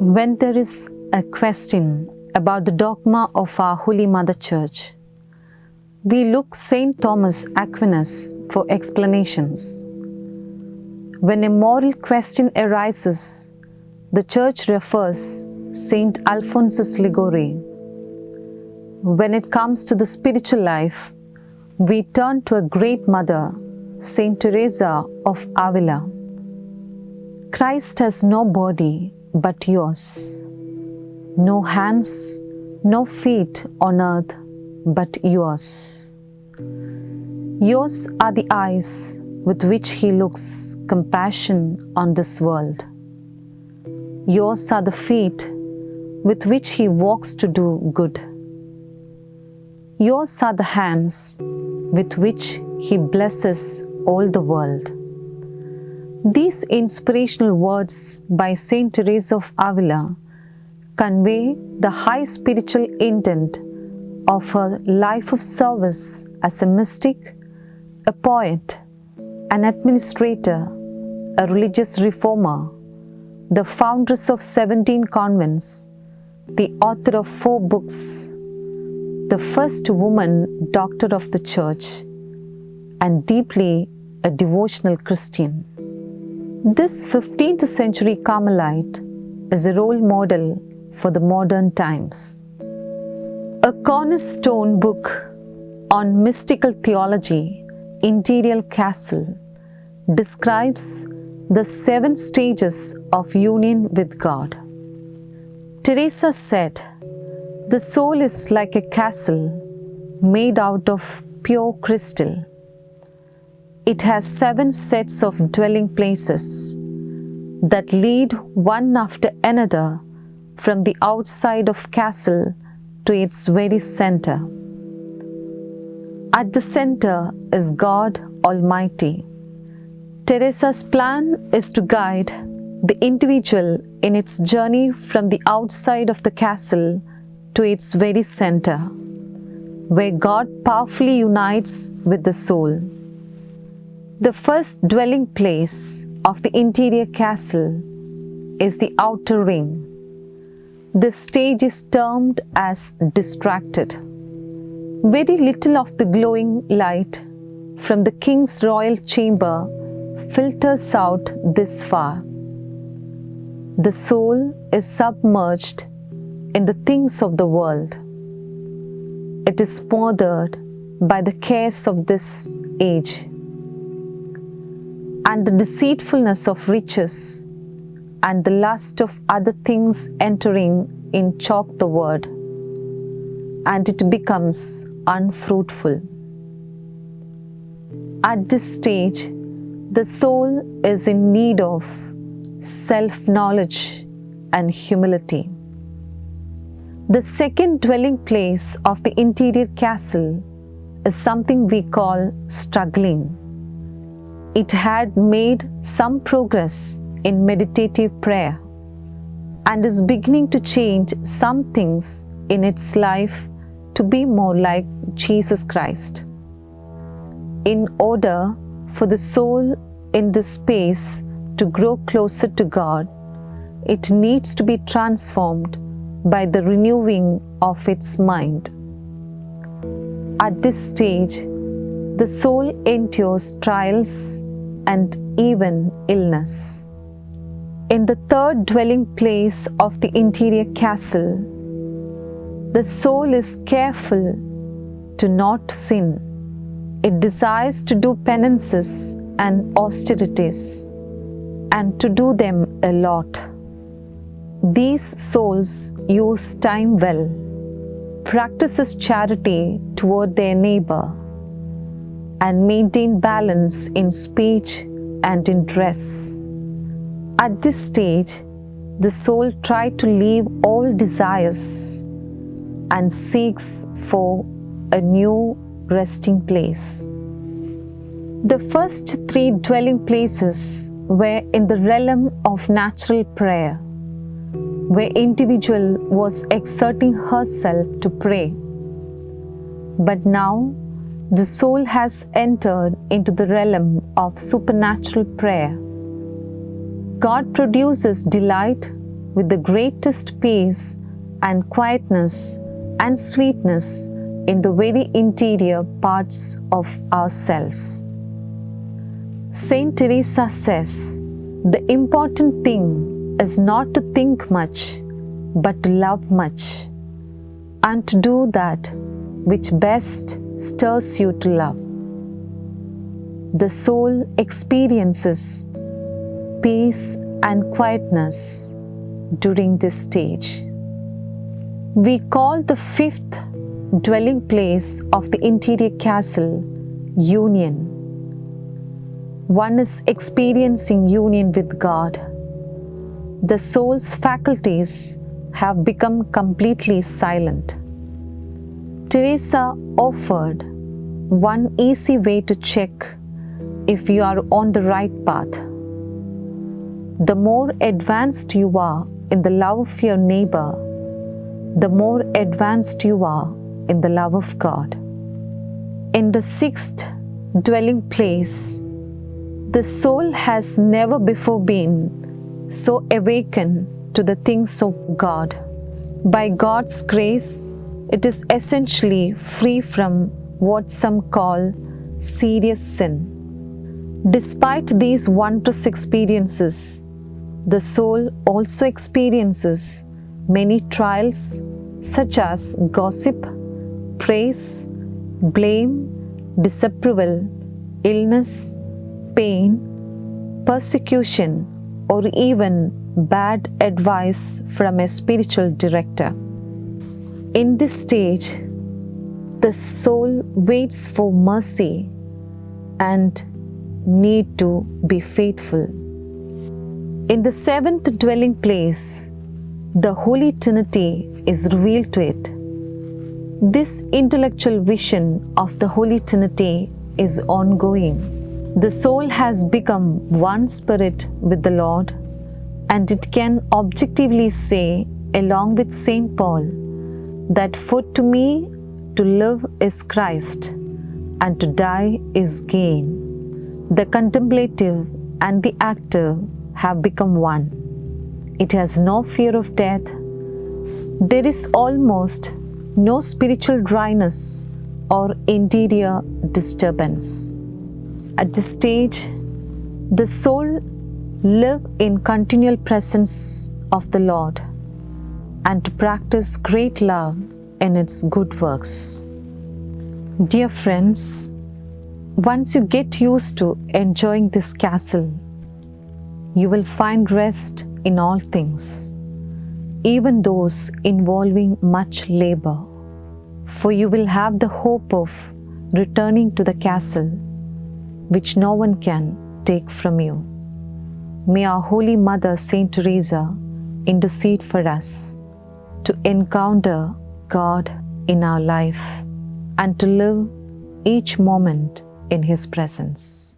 When there is a question about the dogma of our Holy Mother Church, we look Saint Thomas Aquinas for explanations. When a moral question arises, the Church refers Saint Alphonsus Liguori. When it comes to the spiritual life, we turn to a great mother, Saint Teresa of Avila. Christ has no body but yours, no hands, no feet on earth but yours. Yours are the eyes with which He looks compassion on this world. Yours are the feet with which He walks to do good. Yours are the hands with which He blesses all the world. These inspirational words by Saint Teresa of Avila convey the high spiritual intent of her life of service as a mystic, a poet, an administrator, a religious reformer, the foundress of 17 convents, the author of 4 books, the first woman doctor of the Church, and deeply a devotional Christian. This 15th century Carmelite is a role model for the modern times. A cornerstone book on mystical theology, Interior Castle, describes the 7 stages of union with God. Teresa said, "The soul is like a castle made out of pure crystal. It has 7 sets of dwelling places that lead one after another from the outside of castle to its very center. At the center is God Almighty. Teresa's plan is to guide the individual in its journey from the outside of the castle to its very center, where God powerfully unites with the soul. The first dwelling place of the interior castle is the outer ring. This stage is termed as distracted. Very little of the glowing light from the king's royal chamber filters out this far. The soul is submerged in the things of the world. It is smothered by the cares of this age and the deceitfulness of riches and the lust of other things entering in choke the word, and it becomes unfruitful. At this stage, the soul is in need of self-knowledge and humility. The second dwelling place of the interior castle is something we call struggling. It had made some progress in meditative prayer and is beginning to change some things in its life to be more like Jesus Christ. In order for the soul in this space to grow closer to God, it needs to be transformed by the renewing of its mind. At this stage, the soul endures trials and even illness. In the third dwelling place of the interior castle, the soul is careful to not sin. It desires to do penances and austerities, and to do them a lot. These souls use time well, practices charity toward their neighbor, and maintain balance in speech and in dress. At this stage, the soul tries to leave all desires and seeks for a new resting place. The first 3 dwelling places were in the realm of natural prayer, where individual was exerting herself to pray. But now, the soul has entered into the realm of supernatural prayer. God produces delight with the greatest peace and quietness and sweetness in the very interior parts of ourselves. Saint Teresa says, the important thing is not to think much, but to love much, and to do that which best stirs you to love. The soul experiences peace and quietness during this stage. We call the fifth dwelling place of the interior castle union. One is experiencing union with God. The soul's faculties have become completely silent. Teresa offered one easy way to check if you are on the right path. The more advanced you are in the love of your neighbor, the more advanced you are in the love of God. In the sixth dwelling place, the soul has never before been so awakened to the things of God. By God's grace, it is essentially free from what some call serious sin. Despite these wondrous experiences, the soul also experiences many trials such as gossip, praise, blame, disapproval, illness, pain, persecution, or even bad advice from a spiritual director. In this stage, the soul waits for mercy and need to be faithful. In the seventh dwelling place, the Holy Trinity is revealed to it. This intellectual vision of the Holy Trinity is ongoing. The soul has become one spirit with the Lord, and it can objectively say, along with St. Paul, that for to me to live is Christ, and to die is gain. The contemplative and the active have become one. It has no fear of death. There is almost no spiritual dryness or interior disturbance. At this stage, the soul lives in continual presence of the Lord and to practice great love in its good works. Dear friends, once you get used to enjoying this castle, you will find rest in all things, even those involving much labor, for you will have the hope of returning to the castle, which no one can take from you. May our Holy Mother, Saint Teresa, intercede for us to encounter God in our life and to live each moment in His presence.